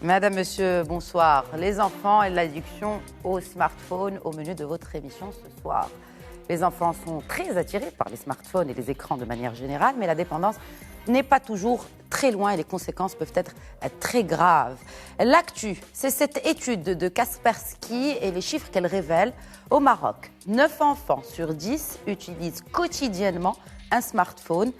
Madame, monsieur, bonsoir. Les enfants et l'addiction au smartphone au menu de votre émission ce soir. Les enfants sont très attirés par les smartphones et les écrans de manière générale, mais la dépendance n'est pas toujours très loin et les conséquences peuvent être très graves. L'actu, c'est cette étude de Kaspersky et les chiffres qu'elle révèle. Au Maroc, 9 enfants sur 10 utilisent quotidiennement un smartphone.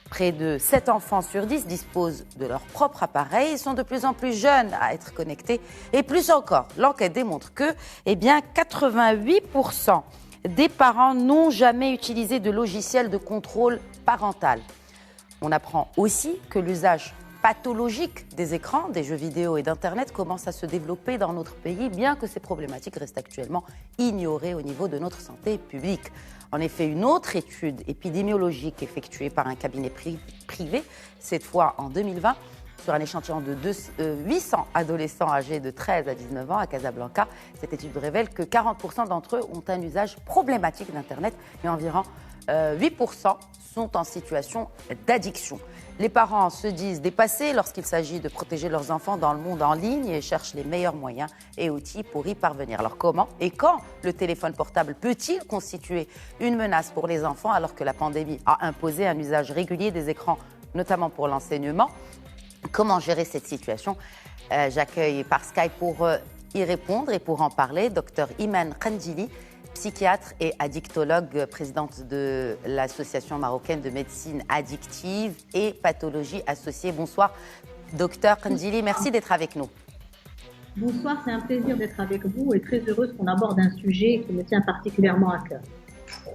Près de 7 enfants sur 10 disposent de leur propre appareil. Ils sont de plus en plus jeunes à être connectés. Et plus encore, l'enquête démontre que 88% des parents n'ont jamais utilisé de logiciel de contrôle parental. On apprend aussi que l'usage pathologique des écrans, des jeux vidéo et d'Internet commence à se développer dans notre pays, bien que ces problématiques restent actuellement ignorées au niveau de notre santé publique. En effet, une autre étude épidémiologique effectuée par un cabinet privé, cette fois en 2020, sur un échantillon de 800 adolescents âgés de 13 à 19 ans à Casablanca. Cette étude révèle que 40% d'entre eux ont un usage problématique d'Internet et environ 8% sont en situation d'addiction. Les parents se disent dépassés lorsqu'il s'agit de protéger leurs enfants dans le monde en ligne et cherchent les meilleurs moyens et outils pour y parvenir. Alors comment et quand le téléphone portable peut-il constituer une menace pour les enfants alors que la pandémie a imposé un usage régulier des écrans, notamment pour l'enseignement ? Comment gérer cette situation ? J'accueille par Skype pour y répondre et pour en parler Dr Iman Kandili, psychiatre et addictologue, présidente de l'Association marocaine de médecine addictive et pathologie associée. Bonsoir, docteur Kandili, merci d'être avec nous. Bonsoir, c'est un plaisir d'être avec vous et très heureuse qu'on aborde un sujet qui me tient particulièrement à cœur.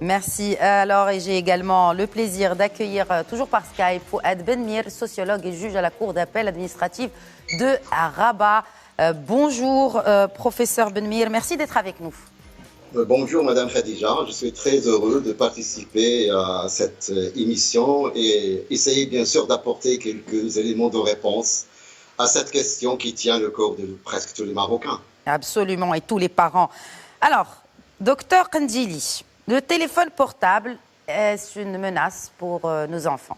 Merci. Alors, et j'ai également le plaisir d'accueillir, toujours par Skype, Fouad Benmir, sociologue et juge à la Cour d'appel administrative de Rabat. Bonjour, professeur Benmir, merci d'être avec nous. Bonjour Madame Khadija, je suis très heureux de participer à cette émission et essayer bien sûr d'apporter quelques éléments de réponse à cette question qui tient le corps de presque tous les Marocains. Absolument, et tous les parents. Alors, docteur Kandili, le téléphone portable, est-ce une menace pour nos enfants ?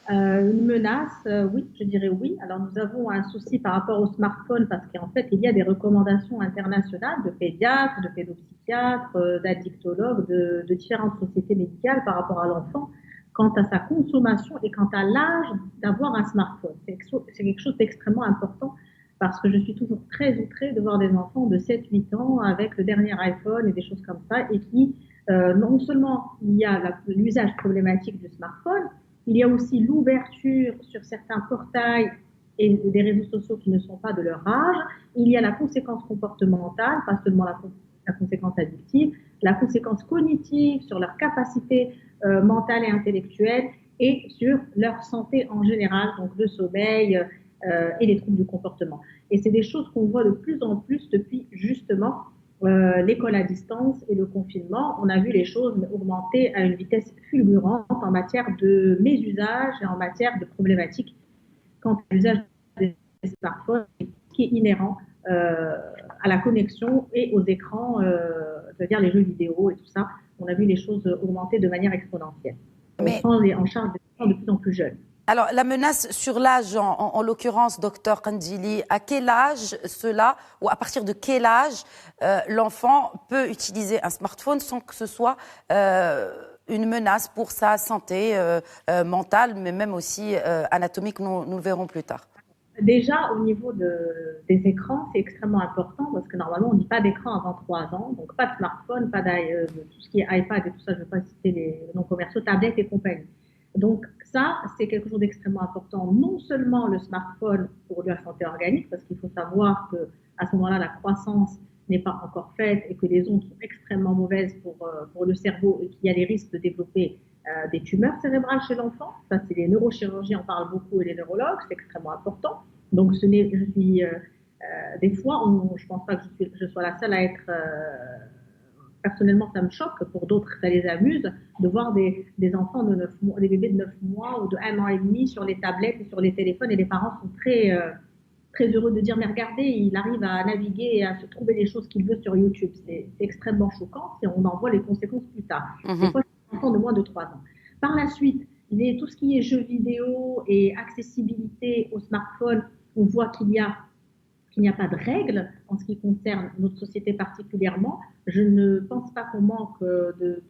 Une menace, oui, je dirais oui. Alors nous avons un souci par rapport au smartphone parce qu'en fait, il y a des recommandations internationales de pédiatres, de pédopsychiatres, d'addictologues, de différentes sociétés médicales par rapport à l'enfant quant à sa consommation et quant à l'âge d'avoir un smartphone. C'est quelque chose d'extrêmement important parce que je suis toujours très outrée de voir des enfants de 7-8 ans avec le dernier iPhone et des choses comme ça et qui, non seulement il y a l'usage problématique du smartphone, il y a aussi l'ouverture sur certains portails et des réseaux sociaux qui ne sont pas de leur âge. Il y a la conséquence comportementale, pas seulement la conséquence addictive, la conséquence cognitive sur leur capacité mentale et intellectuelle et sur leur santé en général, donc le sommeil et les troubles du comportement. Et c'est des choses qu'on voit de plus en plus depuis justement l'école à distance et le confinement. On a vu les choses augmenter à une vitesse fulgurante en matière de mésusage et en matière de problématiques quant à l'usage des smartphones qui est inhérent à la connexion et aux écrans, c'est-à-dire les jeux vidéo et tout ça. On a vu les choses augmenter de manière exponentielle. On prend en charge des enfants de plus en plus jeunes. Alors, la menace sur l'âge, en l'occurrence, docteur Kandili, à quel âge cela, ou à partir de quel âge l'enfant peut utiliser un smartphone sans que ce soit une menace pour sa santé mentale, mais même aussi anatomique, nous le verrons plus tard. Déjà, au niveau des écrans, c'est extrêmement important parce que normalement, on ne dit pas d'écran avant 3 ans, donc pas de smartphone, pas tout ce qui est iPad et tout ça, je ne vais pas citer les noms commerciaux, tablettes et compagnie. Donc ça, c'est quelque chose d'extrêmement important. Non seulement le smartphone pour la santé organique, parce qu'il faut savoir qu'à ce moment-là, la croissance n'est pas encore faite et que les ondes sont extrêmement mauvaises pour le cerveau et qu'il y a des risques de développer des tumeurs cérébrales chez l'enfant. Ça, c'est les neurochirurgiens en parlent beaucoup et les neurologues, c'est extrêmement important. Donc des fois, je pense pas que je sois la seule à être... personnellement, ça me choque. Pour d'autres, ça les amuse de voir des enfants de 9 mois, des bébés de 9 mois ou de 1 an et demi sur les tablettes et sur les téléphones. Et les parents sont très, très heureux de dire, mais regardez, il arrive à naviguer et à se trouver les choses qu'il veut sur YouTube. C'est extrêmement choquant et on en voit les conséquences plus tard. Des fois, c'est un enfant de moins de 3 ans. Par la suite, tout ce qui est jeux vidéo et accessibilité au smartphone on voit qu'il n'y a pas de règles en ce qui concerne notre société particulièrement. Je ne pense pas qu'on manque de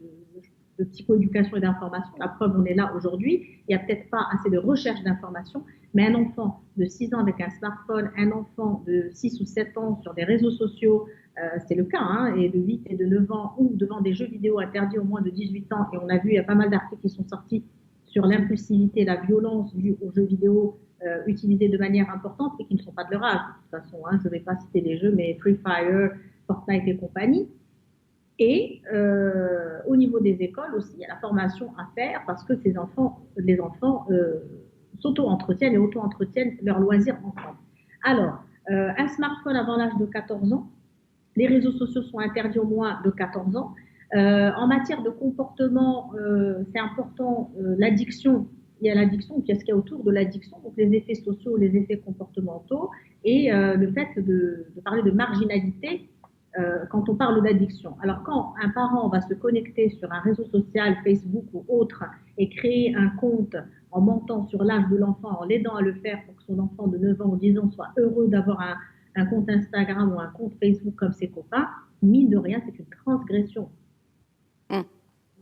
psychoéducation et d'information. La preuve, on est là aujourd'hui. Il n'y a peut-être pas assez de recherche d'information, mais un enfant de 6 ans avec un smartphone, un enfant de 6 ou 7 ans sur des réseaux sociaux, c'est le cas, hein, et de 8 et de 9 ans, ou devant des jeux vidéo interdits au moins de 18 ans, et on a vu, il y a pas mal d'articles qui sont sortis sur l'impulsivité, la violence due aux jeux vidéo utilisés de manière importante et qui ne sont pas de leur âge, de toute façon, hein, je ne vais pas citer les jeux, mais Free Fire, Fortnite et compagnie. Et au niveau des écoles aussi, il y a la formation à faire parce que les enfants s'auto-entretiennent et auto-entretiennent leurs loisirs ensemble. Alors, un smartphone avant l'âge de 14 ans, les réseaux sociaux sont interdits au moins de 14 ans. En matière de comportement, c'est important, l'addiction, il y a l'addiction, puis il y a ce qu'il y a autour de l'addiction, donc les effets sociaux, les effets comportementaux, et le fait de parler de marginalité quand on parle d'addiction. Alors quand un parent va se connecter sur un réseau social, Facebook ou autre, et créer un compte en mentant sur l'âge de l'enfant, en l'aidant à le faire pour que son enfant de 9 ans ou 10 ans soit heureux d'avoir un compte Instagram ou un compte Facebook comme ses copains, mine de rien, c'est une transgression.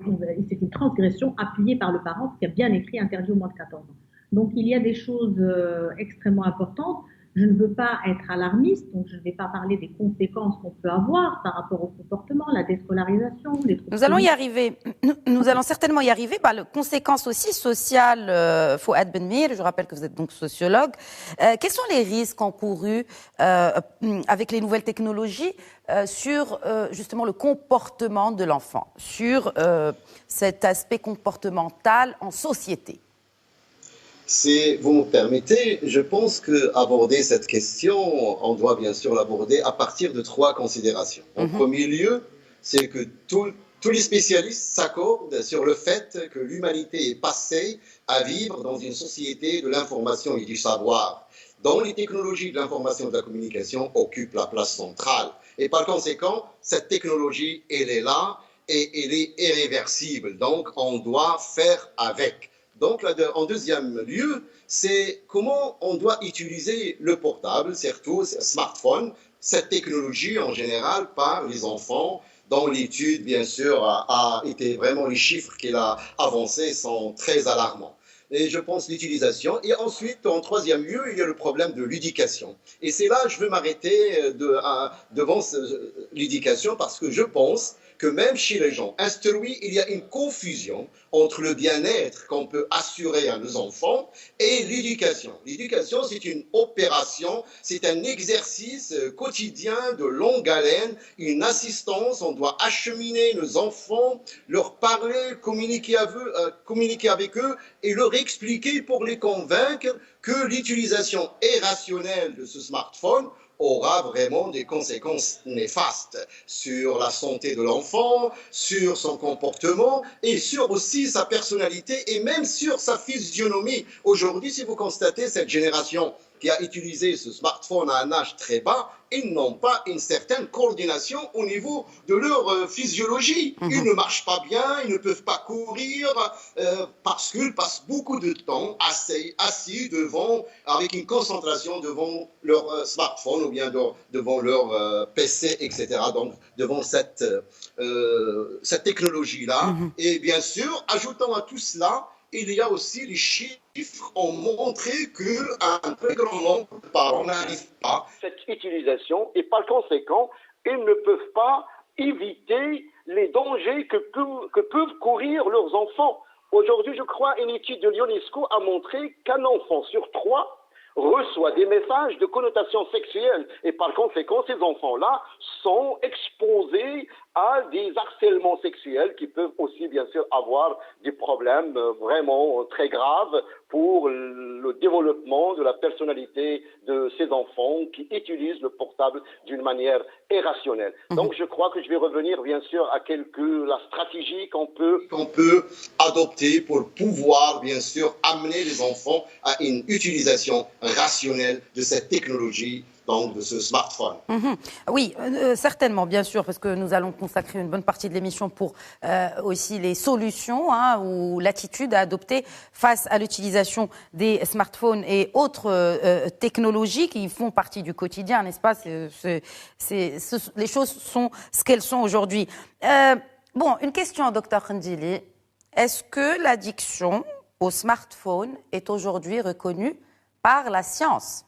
C'est une transgression appuyée par le parent qui a bien écrit interdit au moins de 14 ans. Donc il y a des choses extrêmement importantes. Je ne veux pas être alarmiste, donc je ne vais pas parler des conséquences qu'on peut avoir par rapport au comportement, la déscolarisation, les troubles. Nous allons y arriver. Nous allons certainement y arriver. Les conséquences aussi sociales. Fouad Benmir, je rappelle que vous êtes donc sociologue. Quels sont les risques encourus avec les nouvelles technologies sur justement le comportement de l'enfant, sur cet aspect comportemental en société? Si vous me permettez, je pense qu'aborder cette question, on doit bien sûr l'aborder à partir de 3 considérations. En premier lieu, c'est que tous les spécialistes s'accordent sur le fait que l'humanité est passée à vivre dans une société de l'information et du savoir, dont les technologies de l'information et de la communication occupent la place centrale. Et par conséquent, cette technologie, elle est là et elle est irréversible. Donc, on doit faire avec. Donc, en deuxième lieu, c'est comment on doit utiliser le portable, surtout le smartphone, cette technologie en général par les enfants, dont l'étude, bien sûr, a été vraiment, les chiffres qu'il a avancés sont très alarmants. Et je pense l'utilisation. Et ensuite, en troisième lieu, il y a le problème de l'éducation. Et c'est là que je veux m'arrêter devant l'éducation parce que je pense que même chez les gens instruits, il y a une confusion entre le bien-être qu'on peut assurer à nos enfants et l'éducation. L'éducation, c'est une opération, c'est un exercice quotidien de longue haleine, une assistance. On doit acheminer nos enfants, leur parler, communiquer avec eux et leur expliquer pour les convaincre que l'utilisation irrationnelle de ce smartphone aura vraiment des conséquences néfastes sur la santé de l'enfant, sur son comportement et sur aussi sa personnalité et même sur sa physionomie. Aujourd'hui, si vous constatez cette génération qui a utilisé ce smartphone à un âge très bas, ils n'ont pas une certaine coordination au niveau de leur physiologie. Ils ne marchent pas bien, ils ne peuvent pas courir parce qu'ils passent beaucoup de temps assis avec une concentration devant leur smartphone ou bien devant leur PC, etc. Donc, devant cette technologie-là. Et bien sûr, ajoutant à tout cela, il y a aussi les chiffres ont montré qu'un très grand nombre de parents n'arrivent pas à cette utilisation et par conséquent, ils ne peuvent pas éviter les dangers que peuvent courir leurs enfants. Aujourd'hui, je crois, une étude de l'UNESCO a montré qu'un enfant sur 3 reçoit des messages de connotation sexuelle et par conséquent, ces enfants-là sont exposés à des harcèlements sexuels qui peuvent aussi bien sûr avoir des problèmes vraiment très graves pour le développement de la personnalité de ces enfants qui utilisent le portable d'une manière irrationnelle. Donc je crois que je vais revenir bien sûr à la stratégie qu'on peut adopter pour pouvoir bien sûr amener les enfants à une utilisation rationnelle de cette technologie donc, de ce smartphone. Oui, certainement, bien sûr, parce que nous allons consacrer une bonne partie de l'émission pour aussi les solutions ou l'attitude à adopter face à l'utilisation des smartphones et autres technologies qui font partie du quotidien, n'est-ce pas? Les choses sont ce qu'elles sont aujourd'hui. Bon, une question, docteur Khandili. Est-ce que l'addiction au smartphone est aujourd'hui reconnue par la science?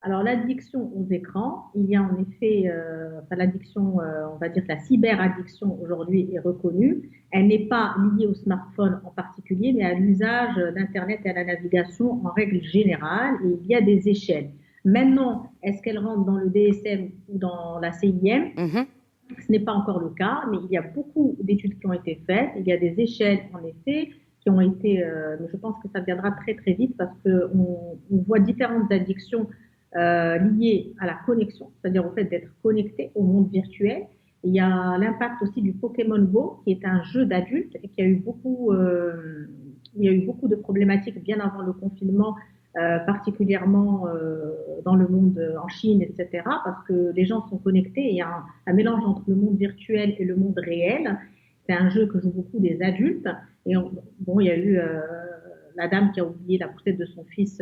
Alors, l'addiction aux écrans, il y a en effet, l'addiction, on va dire que la cyberaddiction aujourd'hui est reconnue. Elle n'est pas liée au smartphone en particulier, mais à l'usage d'Internet et à la navigation en règle générale. Et il y a des échelles. Maintenant, est-ce qu'elle rentre dans le DSM ou dans la CIM? Ce n'est pas encore le cas, mais il y a beaucoup d'études qui ont été faites. Il y a des échelles, en effet, qui ont été, mais je pense que ça viendra très très vite parce qu'on voit différentes addictions liées à la connexion, c'est-à-dire au fait d'être connecté au monde virtuel. Il y a l'impact aussi du Pokémon Go, qui est un jeu d'adultes et qui a eu beaucoup, il y a eu beaucoup de problématiques bien avant le confinement, particulièrement dans le monde en Chine, etc., parce que les gens sont connectés et il y a un mélange entre le monde virtuel et le monde réel. C'est un jeu que jouent beaucoup des adultes. Et bon, il y a eu la dame qui a oublié la poussette de son fils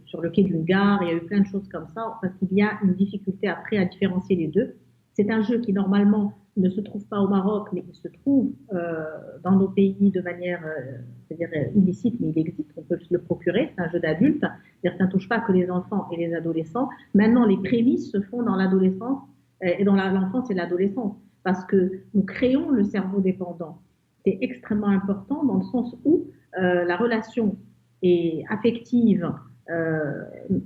sur le quai d'une gare. Il y a eu plein de choses comme ça, parce qu'il y a une difficulté après à différencier les deux. C'est un jeu qui, normalement, ne se trouve pas au Maroc, mais il se trouve dans nos pays de manière, c'est-à-dire illicite, mais il existe, on peut le procurer. C'est un jeu d'adulte, c'est-à-dire ça ne touche pas que les enfants et les adolescents. Maintenant, les prémices se font dans l'adolescence et dans l'enfance et l'adolescence, parce que nous créons le cerveau dépendant. C'est extrêmement important dans le sens où la relation est affective.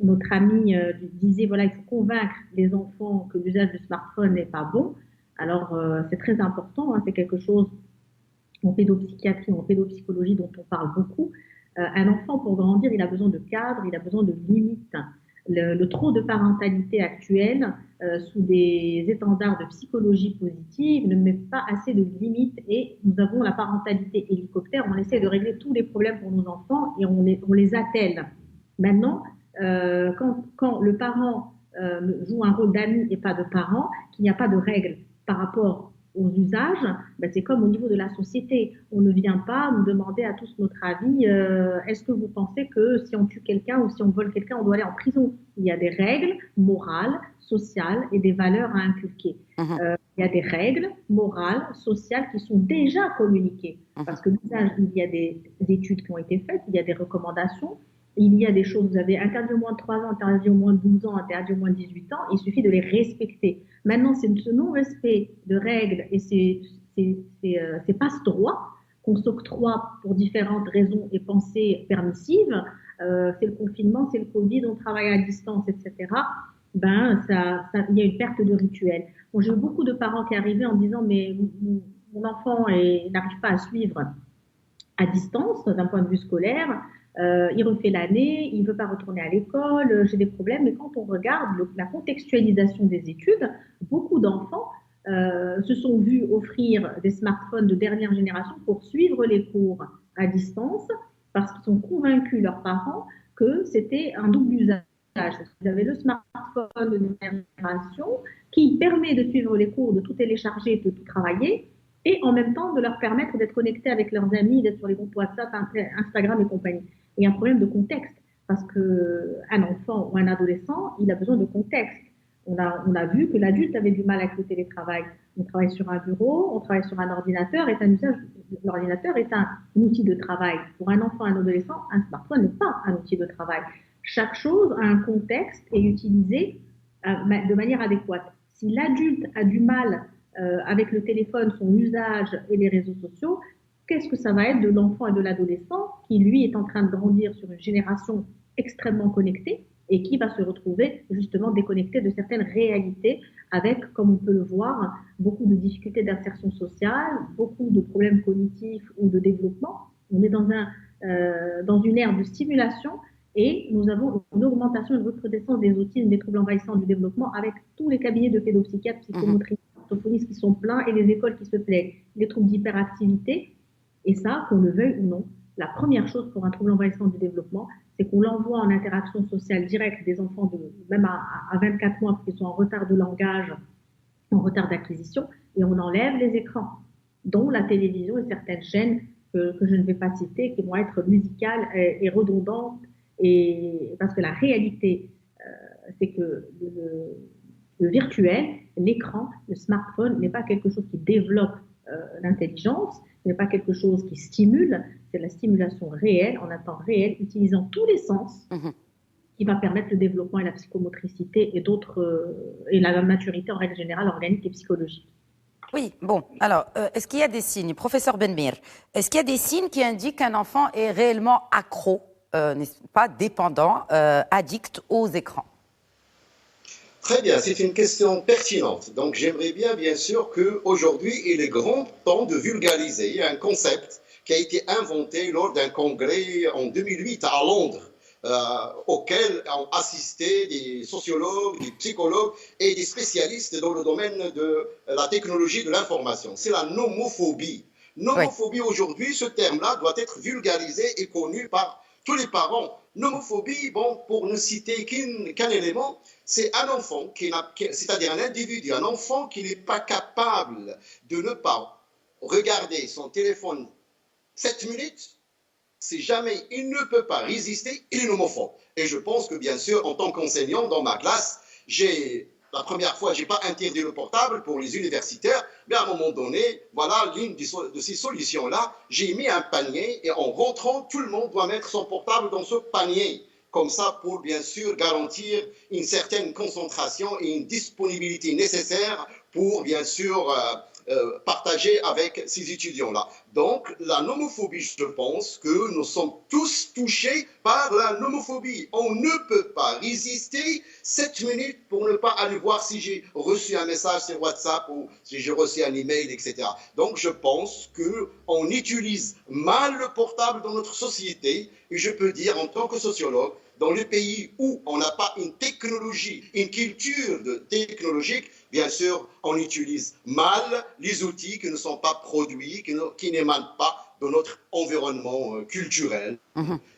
Notre ami disait, voilà, il faut convaincre les enfants que l'usage du smartphone n'est pas bon. Alors, c'est très important, c'est quelque chose en pédopsychiatrie, en pédopsychologie dont on parle beaucoup. Un enfant, pour grandir, il a besoin de cadre, il a besoin de limites. Le trop de parentalité actuelle, sous des étendards de psychologie positive, ne met pas assez de limites et nous avons la parentalité hélicoptère. On essaie de régler tous les problèmes pour nos enfants et on les attelle. Maintenant, quand le parent joue un rôle d'ami et pas de parent, qu'il n'y a pas de règles par rapport aux usages, ben c'est comme au niveau de la société. On ne vient pas nous demander à tous notre avis. Est-ce que vous pensez que si on tue quelqu'un ou si on vole quelqu'un, on doit aller en prison? Il y a des règles morales, sociales et des valeurs à inculquer. Il y a des règles morales, sociales qui sont déjà communiquées. Parce que l'usage, il y a des études qui ont été faites, il y a des recommandations. Il y a des choses, vous avez interdit au moins de 3 ans, interdit au moins de 12 ans, interdit au moins de 18 ans, il suffit de les respecter. Maintenant, c'est ce non-respect de règles et ces passe-droits qu'on s'octroie pour différentes raisons et pensées permissives, c'est le confinement, c'est le Covid, on travaille à distance, etc. Ben, il y a une perte de rituel. Bon, j'ai eu beaucoup de parents qui arrivaient en disant, mais mon enfant n'arrive pas à suivre à distance d'un point de vue scolaire. Il refait l'année, il ne veut pas retourner à l'école, j'ai des problèmes. Mais quand on regarde la contextualisation des études, beaucoup d'enfants se sont vus offrir des smartphones de dernière génération pour suivre les cours à distance parce qu'ils sont convaincus, leurs parents, que c'était un double usage. Vous avez le smartphone de dernière génération qui permet de suivre les cours, de tout télécharger, de tout travailler, et en même temps de leur permettre d'être connectés avec leurs amis, d'être sur les groupes WhatsApp, Instagram et compagnie. Il y a un problème de contexte, parce qu'un enfant ou un adolescent, il a besoin de contexte. On a vu que l'adulte avait du mal avec le télétravail. On travaille sur un bureau, on travaille sur un ordinateur, l'ordinateur est un outil de travail. Pour un enfant, un adolescent, un smartphone n'est pas un outil de travail. Chaque chose a un contexte et est utilisée de manière adéquate. Si l'adulte a du mal avec le téléphone, son usage et les réseaux sociaux, qu'est-ce que ça va être de l'enfant et de l'adolescent qui, lui, est en train de grandir sur une génération extrêmement connectée et qui va se retrouver justement déconnecté de certaines réalités avec, comme on peut le voir, beaucoup de difficultés d'insertion sociale, beaucoup de problèmes cognitifs ou de développement. On est dans une ère de stimulation et nous avons une augmentation, une recrudescence des autismes, des troubles envahissants du développement avec tous les cabinets de pédopsychiatres, psychomotrices, orthophonistes qui sont pleins et les écoles qui se plaignent, les troubles d'hyperactivité. Et ça, qu'on le veuille ou non, la première chose pour un trouble envahissant du développement, c'est qu'on l'envoie en interaction sociale directe des enfants même à 24 mois, parce qu'ils sont en retard de langage, en retard d'acquisition, et on enlève les écrans, dont la télévision et certaines chaînes que je ne vais pas citer, qui vont être musicales et redondantes, et parce que la réalité, c'est que le virtuel, l'écran, le smartphone n'est pas quelque chose qui développe l'intelligence, ce n'est pas quelque chose qui stimule, c'est la stimulation réelle, en un temps réel, utilisant tous les sens, qui va permettre le développement et la psychomotricité et et la maturité en règle générale organique et psychologique. Oui, bon, alors, est-ce qu'il y a des signes, professeur Benmir, est-ce qu'il y a des signes qui indiquent qu'un enfant est réellement accro, n'est-ce pas, dépendant, addict aux écrans? Très bien, c'est une question pertinente. Donc j'aimerais bien sûr qu'aujourd'hui, il est grand temps de vulgariser un concept qui a été inventé lors d'un congrès en 2008 à Londres, auquel ont assisté des sociologues, des psychologues et des spécialistes dans le domaine de la technologie de l'information. C'est la nomophobie. Nomophobie, aujourd'hui, ce terme-là doit être vulgarisé et connu par tous les parents. Nomophobie, bon, pour ne citer qu'un élément, c'est un enfant, c'est-à-dire un individu, un enfant qui n'est pas capable de ne pas regarder son téléphone 7 minutes. Si jamais il ne peut pas résister, il est nomophobe. Et je pense que, bien sûr, en tant qu'enseignant dans ma classe, la première fois, je n'ai pas interdit le portable pour les universitaires, mais à un moment donné, voilà, l'une de ces solutions-là, j'ai mis un panier et en rentrant, tout le monde doit mettre son portable dans ce panier. Comme ça, pour bien sûr garantir une certaine concentration et une disponibilité nécessaire pour bien sûr partager avec ces étudiants-là. Donc, la nomophobie, je pense que nous sommes tous touchés par la nomophobie. On ne peut pas résister 7 minutes pour ne pas aller voir si j'ai reçu un message sur WhatsApp ou si j'ai reçu un email, etc. Donc, je pense qu'on utilise mal le portable dans notre société. Et je peux dire, en tant que sociologue, dans les pays où on n'a pas une technologie, une culture technologique, bien sûr, on utilise mal les outils qui ne sont pas produits, qui n'émanent pas de notre environnement culturel.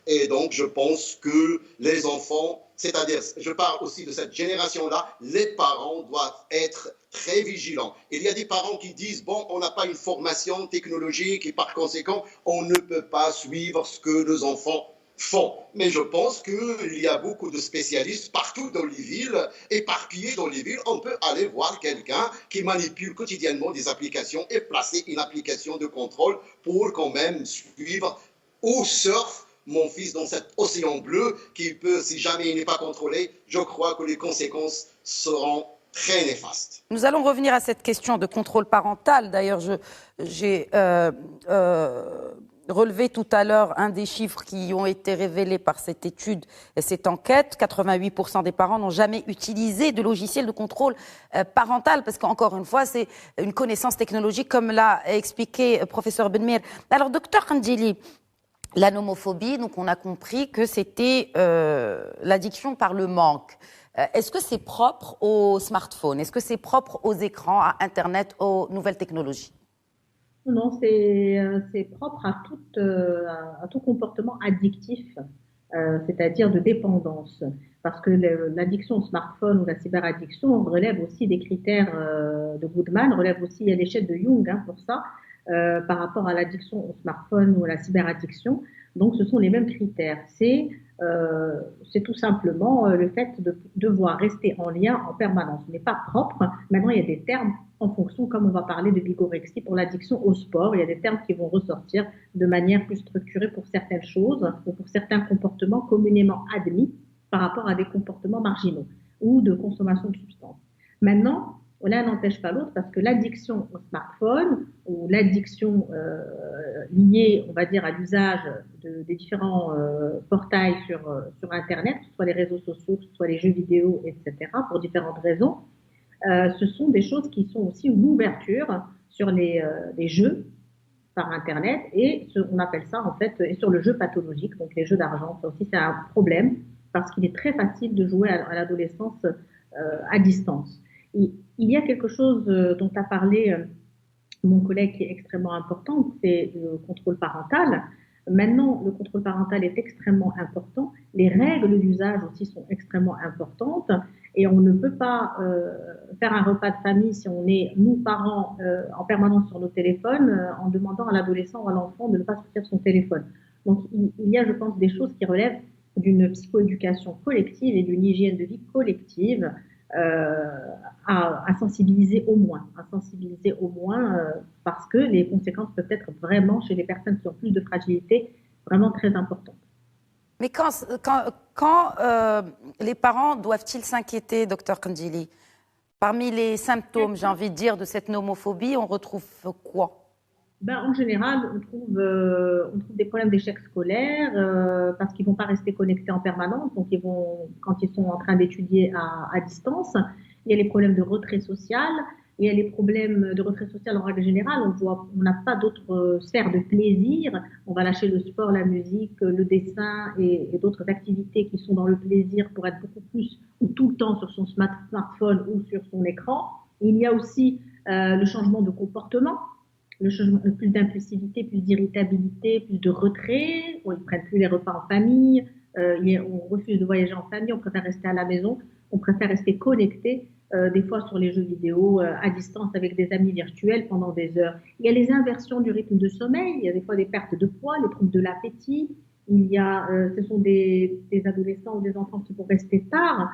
Et donc, je pense que les enfants, c'est-à-dire, je parle aussi de cette génération-là, les parents doivent être très vigilants. Il y a des parents qui disent, bon, on n'a pas une formation technologique et par conséquent, on ne peut pas suivre ce que nos enfants font. Mais je pense qu'il y a beaucoup de spécialistes partout dans les villes, éparpillés dans les villes. On peut aller voir quelqu'un qui manipule quotidiennement des applications et placer une application de contrôle pour quand même suivre où surfe mon fils dans cet océan bleu qui peut, si jamais il n'est pas contrôlé, je crois que les conséquences seront très néfastes. Nous allons revenir à cette question de contrôle parental. D'ailleurs, j'ai relevé tout à l'heure un des chiffres qui ont été révélés par cette étude et cette enquête. 88% des parents n'ont jamais utilisé de logiciel de contrôle parental, parce qu'encore une fois, c'est une connaissance technologique, comme l'a expliqué professeur Benmir. Alors, docteur Kandili, la nomophobie, donc on a compris que c'était l'addiction par le manque. Est-ce que c'est propre aux smartphones? Est-ce que c'est propre aux écrans, à Internet, aux nouvelles technologies? Non, c'est propre à tout comportement addictif, c'est-à-dire de dépendance. Parce que l'addiction au smartphone ou la cyberaddiction relève aussi des critères de Goodman, relève aussi à l'échelle de Jung pour ça, par rapport à l'addiction au smartphone ou à la cyberaddiction. Donc, ce sont les mêmes critères. C'est tout simplement le fait de devoir rester en lien en permanence. Ce n'est pas propre. Maintenant, il y a des termes en fonction, comme on va parler de bigorexie pour l'addiction au sport, il y a des termes qui vont ressortir de manière plus structurée pour certaines choses ou pour certains comportements communément admis par rapport à des comportements marginaux ou de consommation de substances. Maintenant, l'un n'empêche pas l'autre parce que l'addiction au smartphone ou l'addiction liée, on va dire, à l'usage des différents portails sur Internet, que ce soit les réseaux sociaux, que ce soit les jeux vidéo, etc., pour différentes raisons, ce sont des choses qui sont aussi une ouverture sur les jeux par Internet et on appelle ça en fait, et sur le jeu pathologique, donc les jeux d'argent. Ça aussi, c'est un problème parce qu'il est très facile de jouer à l'adolescence à distance. Et il y a quelque chose dont a parlé mon collègue qui est extrêmement important, c'est le contrôle parental. Maintenant, le contrôle parental est extrêmement important. Les règles d'usage aussi sont extrêmement importantes. Et on ne peut pas faire un repas de famille si on est, nous, parents, en permanence sur nos téléphones, en demandant à l'adolescent ou à l'enfant de ne pas sortir son téléphone. Donc, il y a, je pense, des choses qui relèvent d'une psychoéducation collective et d'une hygiène de vie collective à sensibiliser au moins, parce que les conséquences peuvent être vraiment, chez les personnes qui ont plus de fragilité, vraiment très importantes. Mais quand les parents doivent-ils s'inquiéter, docteur Kandjili? Parmi les symptômes, j'ai envie de dire, de cette nomophobie, on retrouve quoi? En général, on trouve des problèmes d'échec scolaire parce qu'ils vont pas rester connectés en permanence. Donc, quand ils sont en train d'étudier à distance, il y a les problèmes de retrait social. Il y a les problèmes de retrait social en règle générale. On n'a pas d'autres sphères de plaisir. On va lâcher le sport, la musique, le dessin et d'autres activités qui sont dans le plaisir pour être beaucoup plus ou tout le temps sur son smartphone ou sur son écran. Il y a aussi le changement de comportement. Plus d'impulsivité, plus d'irritabilité, plus de retrait. Ils ne prennent plus les repas en famille. On refuse de voyager en famille. On préfère rester à la maison. On préfère rester connecté, des fois sur les jeux vidéo, à distance avec des amis virtuels pendant des heures. Il y a les inversions du rythme de sommeil. Il y a des fois des pertes de poids, les troubles de l'appétit. Ce sont des adolescents ou des enfants qui vont rester tard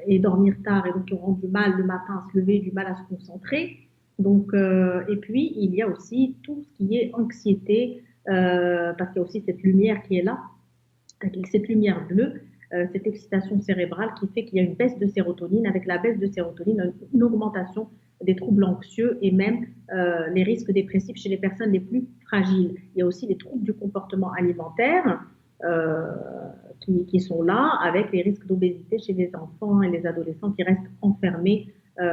et dormir tard et donc qui auront du mal le matin à se lever, du mal à se concentrer. Donc, et puis, il y a aussi tout ce qui est anxiété, parce qu'il y a aussi cette lumière qui est là, cette lumière bleue, cette excitation cérébrale qui fait qu'il y a une baisse de sérotonine. Avec la baisse de sérotonine, une augmentation des troubles anxieux et même les risques dépressifs chez les personnes les plus fragiles. Il y a aussi les troubles du comportement alimentaire qui sont là, avec les risques d'obésité chez les enfants et les adolescents qui restent enfermés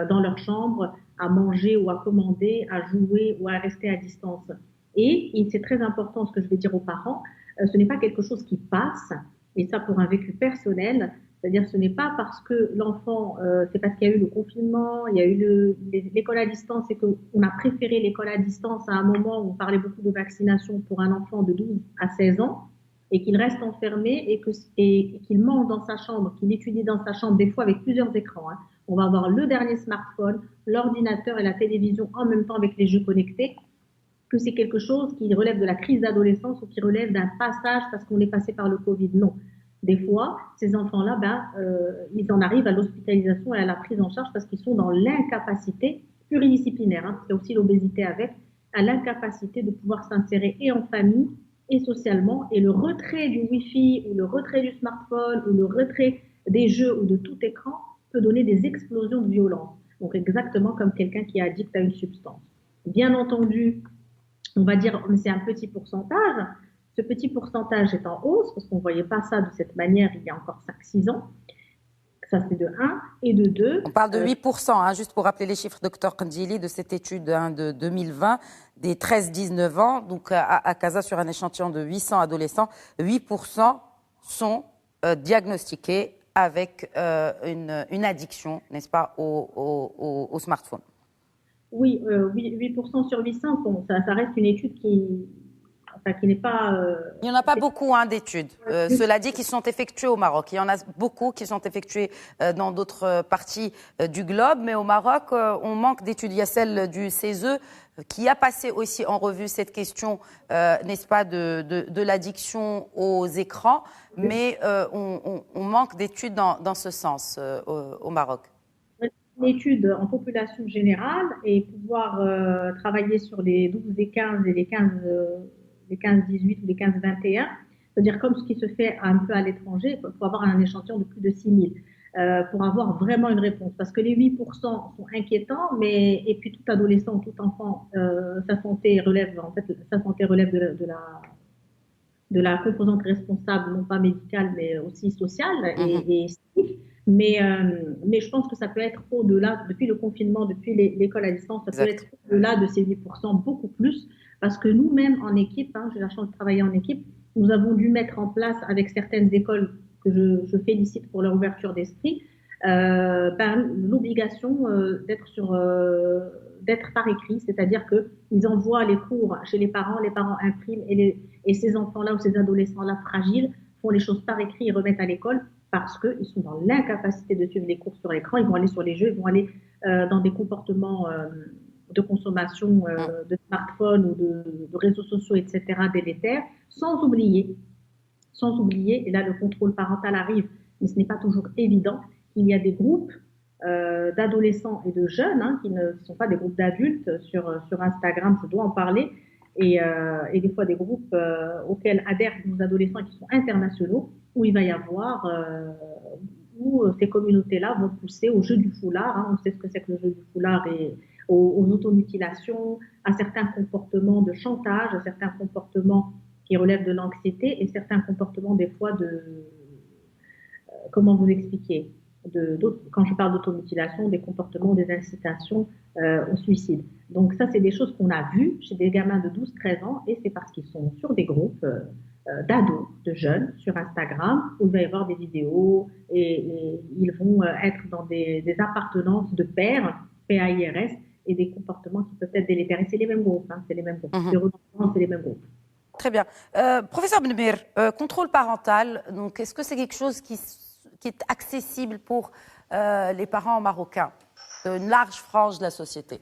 dans leur chambre, à manger ou à commander, à jouer ou à rester à distance. Et c'est très important ce que je vais dire aux parents, ce n'est pas quelque chose qui passe, et ça pour un vécu personnel, c'est-à-dire ce n'est pas parce que l'enfant, c'est parce qu'il y a eu le confinement, il y a eu l'école à distance et qu'on a préféré l'école à distance à un moment où on parlait beaucoup de vaccination pour un enfant de 12 à 16 ans, et qu'il reste enfermé et qu'il mange dans sa chambre, qu'il étudie dans sa chambre, des fois avec plusieurs écrans. On va avoir le dernier smartphone, l'ordinateur et la télévision en même temps avec les jeux connectés, que c'est quelque chose qui relève de la crise d'adolescence ou qui relève d'un passage parce qu'on est passé par le Covid. Non. Des fois, ces enfants-là, ils en arrivent à l'hospitalisation et à la prise en charge parce qu'ils sont dans l'incapacité pluridisciplinaire, il y a aussi l'obésité avec, à l'incapacité de pouvoir s'insérer et en famille et socialement. Et le retrait du Wi-Fi ou le retrait du smartphone ou le retrait des jeux ou de tout écran peut donner des explosions de violence. Donc exactement comme quelqu'un qui est addict à une substance. Bien entendu, on va dire que c'est un petit pourcentage. Ce petit pourcentage est en hausse parce qu'on ne voyait pas ça de cette manière il y a encore 5-6 ans. Ça, c'est de 1. Et de 2... On parle de 8%, juste pour rappeler les chiffres, docteur Kandjili, de cette étude de 2020, des 13-19 ans. Donc, à Casa, sur un échantillon de 800 adolescents, 8% sont diagnostiqués avec une addiction, n'est-ce pas, au smartphone. Oui, 8% sur 800, ça reste une étude qui n'est pas... Il n'y en a pas beaucoup d'études. Cela dit, qui sont effectuées au Maroc. Il y en a beaucoup qui sont effectuées dans d'autres parties du globe. Mais au Maroc, on manque d'études. Il y a celle du CESE qui a passé aussi en revue cette question, n'est-ce pas, de l'addiction aux écrans. Mais on manque d'études dans ce sens au Maroc. Une étude en population générale et pouvoir travailler sur les 12 et 15 et les 15-18 ou les 15-21, c'est-à-dire comme ce qui se fait un peu à l'étranger, il faut avoir un échantillon de plus de 6000 pour avoir vraiment une réponse. Parce que les 8% sont inquiétants, et puis tout adolescent, tout enfant, sa santé relève de la composante responsable, non pas médicale, mais aussi sociale et civique. Mais je pense que ça peut être au-delà, depuis le confinement, depuis l'école à distance, ça peut être au-delà de ces 8%, beaucoup plus, parce que nous-mêmes en équipe, j'ai la chance de travailler en équipe, nous avons dû mettre en place avec certaines écoles que je félicite pour leur ouverture d'esprit, l'obligation d'être par écrit, c'est-à-dire qu'ils envoient les cours chez les parents impriment et ces enfants-là ou ces adolescents-là fragiles font les choses par écrit et remettent à l'école parce qu'ils sont dans l'incapacité de suivre les cours sur l'écran, ils vont aller sur les jeux, ils vont aller dans des comportements de consommation de smartphones ou de réseaux sociaux, etc., délétères, sans oublier, et là le contrôle parental arrive, mais ce n'est pas toujours évident, il y a des groupes d'adolescents et de jeunes qui ne sont pas des groupes d'adultes sur Instagram, je dois en parler, et des fois des groupes auxquels adhèrent nos adolescents qui sont internationaux, où il va y avoir, où ces communautés-là vont pousser au jeu du foulard, on sait ce que c'est que le jeu du foulard, et aux automutilations, à certains comportements de chantage, à certains comportements qui relèvent de l'anxiété et certains comportements des fois comment vous expliquer, quand je parle d'automutilation, des comportements, des incitations au suicide. Donc ça, c'est des choses qu'on a vues chez des gamins de 12-13 ans et c'est parce qu'ils sont sur des groupes d'ados, de jeunes, sur Instagram, où il va y avoir des vidéos et ils vont être dans des appartenances de pairs, PAIRS, et des comportements qui peuvent être délétères. Et c'est les mêmes groupes, c'est les mêmes groupes. C'est les mêmes groupes. Très bien. Professeur Benmir, contrôle parental, donc est-ce que c'est quelque chose qui est accessible pour les parents marocains, une large frange de la société?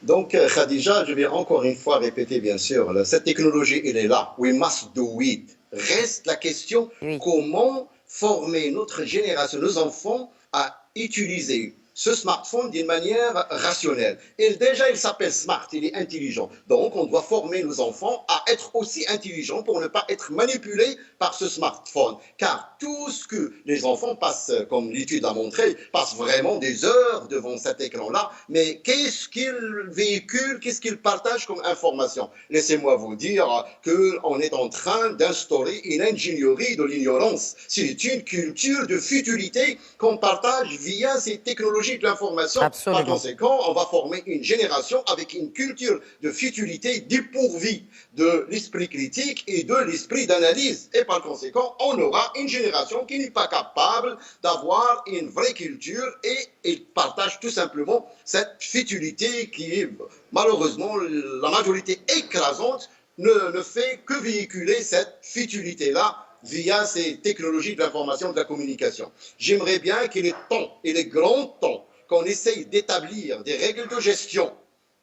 Donc, Khadija, je vais encore une fois répéter, bien sûr, cette technologie, elle est là. We must do it. Reste la question, comment former notre génération, nos enfants, à utiliser ce smartphone d'une manière rationnelle. Et déjà, il s'appelle smart, il est intelligent. Donc, on doit former nos enfants à être aussi intelligents pour ne pas être manipulés par ce smartphone. Car tout ce que les enfants passent, comme l'étude a montré, passent vraiment des heures devant cet écran-là. Mais qu'est-ce qu'ils véhiculent, qu'est-ce qu'ils partagent comme information? Laissez-moi vous dire qu'on est en train d'instaurer une ingénierie de l'ignorance. C'est une culture de futilité qu'on partage via ces technologies de l'information. Par conséquent, on va former une génération avec une culture de futilité dépourvue de l'esprit critique et de l'esprit d'analyse. Et par conséquent, on aura une génération qui n'est pas capable d'avoir une vraie culture et ils partagent tout simplement cette futilité qui est, malheureusement, la majorité écrasante ne fait que véhiculer cette futilité-là via ces technologies de l'information et de la communication. J'aimerais bien qu'il est temps, il est grand temps, qu'on essaye d'établir des règles de gestion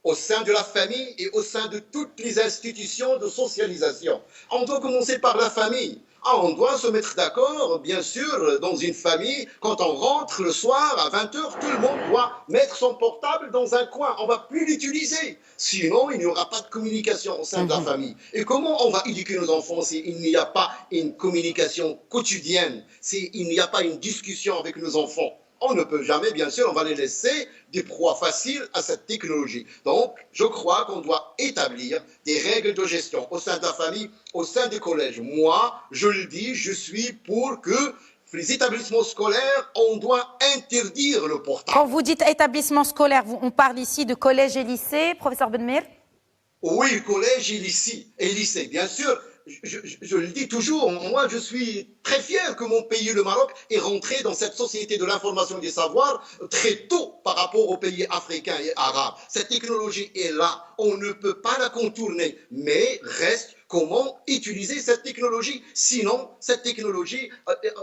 au sein de la famille et au sein de toutes les institutions de socialisation. On doit commencer par la famille. On doit se mettre d'accord, bien sûr, dans une famille, quand on rentre le soir à 20 h, tout le monde doit mettre son portable dans un coin. On ne va plus l'utiliser. Sinon, il n'y aura pas de communication au sein de la famille. Et comment on va éduquer nos enfants s'il n'y a pas une communication quotidienne, s'il n'y a pas une discussion avec nos enfants? On ne peut jamais, bien sûr, on va les laisser des proies faciles à cette technologie. Donc, je crois qu'on doit établir des règles de gestion au sein de la famille, au sein des collèges. Moi, je le dis, je suis pour que les établissements scolaires, on doit interdire le portable. Quand vous dites établissement scolaire, on parle ici de collège et lycée, professeur Benmir? Oui, collège et lycée, bien sûr. Je le dis toujours, moi je suis très fier que mon pays, le Maroc, est rentré dans cette société de l'information et des savoirs très tôt par rapport aux pays africains et arabes. Cette technologie est là, on ne peut pas la contourner, mais reste comment utiliser cette technologie. Sinon, cette technologie,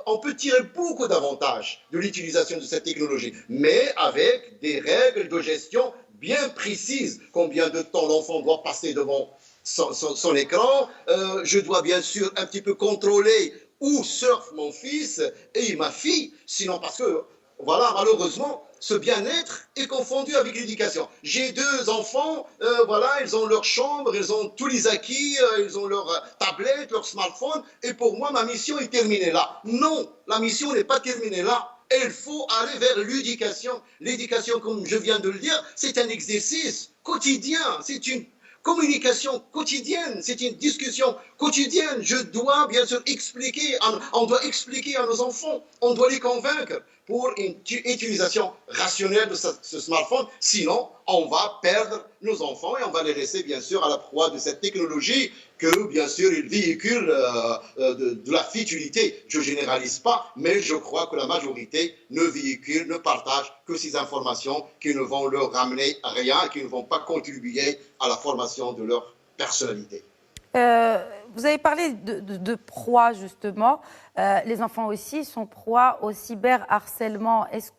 on peut tirer beaucoup d'avantages de l'utilisation de cette technologie, mais avec des règles de gestion bien précises. Combien de temps l'enfant doit passer devant son écran, je dois bien sûr un petit peu contrôler où surfe mon fils et ma fille, sinon parce que, voilà, malheureusement, ce bien-être est confondu avec l'éducation. J'ai deux enfants, voilà, ils ont leur chambre, ils ont tous les acquis, ils ont leur tablette, leur smartphone, et pour moi, ma mission est terminée là. Non, la mission n'est pas terminée là. Il faut aller vers l'éducation. L'éducation, comme je viens de le dire, c'est un exercice quotidien, c'est une communication quotidienne, c'est une discussion quotidienne. Je dois bien sûr expliquer, on doit expliquer à nos enfants, on doit les convaincre pour une utilisation rationnelle de ce smartphone. Sinon, on va perdre nos enfants et on va les laisser, bien sûr, à la proie de cette technologie que, bien sûr, ils véhiculent de la futilité. Je ne généralise pas, mais je crois que la majorité ne véhicule, ne partage que ces informations qui ne vont leur ramener à rien et qui ne vont pas contribuer à la formation de leur personnalité. Vous avez parlé de proie, justement. Les enfants aussi sont proies au cyberharcèlement. Est-ce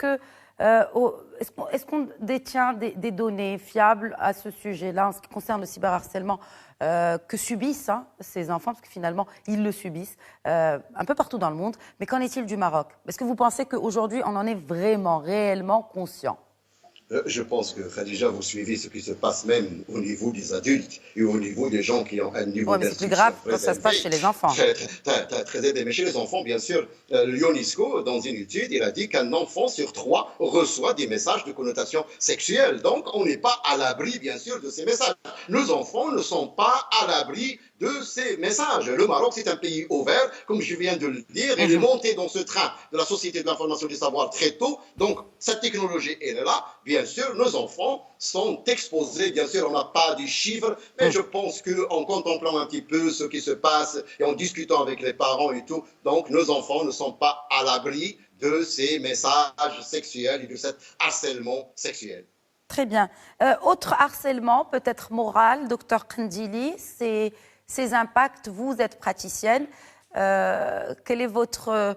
qu'on détient des données fiables à ce sujet-là, en ce qui concerne le cyberharcèlement que subissent ces enfants, parce que finalement, ils le subissent un peu partout dans le monde. Mais qu'en est-il du Maroc? Est-ce que vous pensez qu'aujourd'hui, on en est vraiment, réellement conscient? Je pense que, Khadija, vous suivez ce qui se passe même au niveau des adultes et au niveau des gens qui ont un niveau d'instruction. C'est plus grave quand ça se passe chez les enfants. Très aidé. Mais chez les enfants, bien sûr, l'UNESCO, dans une étude, il a dit qu'un enfant sur 3 reçoit des messages de connotation sexuelle. Donc, on n'est pas à l'abri, bien sûr, de ces messages. Nos enfants ne sont pas à l'abri de ces messages. Le Maroc, c'est un pays ouvert, comme je viens de le dire. Il est monté dans ce train de la société de l'information et du savoir très tôt. Donc, cette technologie, elle est là. Bien sûr, nos enfants sont exposés. Bien sûr, on n'a pas des chiffres, mais je pense qu'en contemplant un petit peu ce qui se passe et en discutant avec les parents et tout, donc nos enfants ne sont pas à l'abri de ces messages sexuels et de cet harcèlement sexuel. Très bien. Autre harcèlement, peut-être moral, docteur Kandili, c'est ces impacts. Vous êtes praticienne. Quel est votre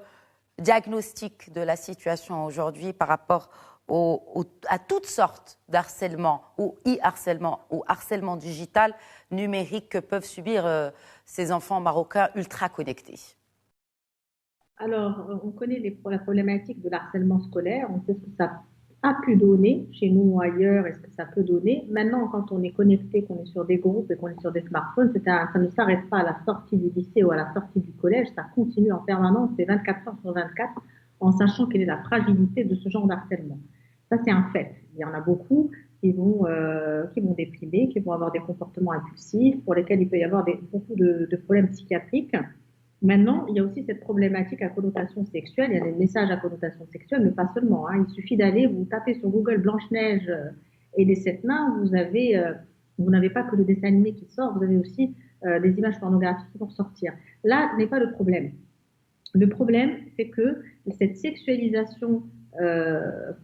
diagnostic de la situation aujourd'hui par rapport à toutes sortes d'harcèlement ou e-harcèlement ou harcèlement digital, numérique que peuvent subir ces enfants marocains ultra connectés? Alors, on connaît la problématique de l'harcèlement scolaire, on sait ce que ça a pu donner chez nous ou ailleurs, et ce que ça peut donner. Maintenant, quand on est connecté, qu'on est sur des groupes et qu'on est sur des smartphones, ça ne s'arrête pas à la sortie du lycée ou à la sortie du collège, ça continue en permanence, c'est 24 heures sur 24, en sachant quelle est la fragilité de ce genre d'harcèlement. Ça, c'est un fait. Il y en a beaucoup qui vont déprimer, qui vont avoir des comportements impulsifs, pour lesquels il peut y avoir beaucoup de problèmes psychiatriques. Maintenant, il y a aussi cette problématique à connotation sexuelle. Il y a des messages à connotation sexuelle, mais pas seulement. Il suffit d'aller, vous tapez sur Google Blanche-Neige et les 7 nains, vous n'avez pas que le dessin animé qui sort, vous avez aussi des images pornographiques qui vont sortir. Là n'est pas le problème. Le problème, c'est que cette sexualisation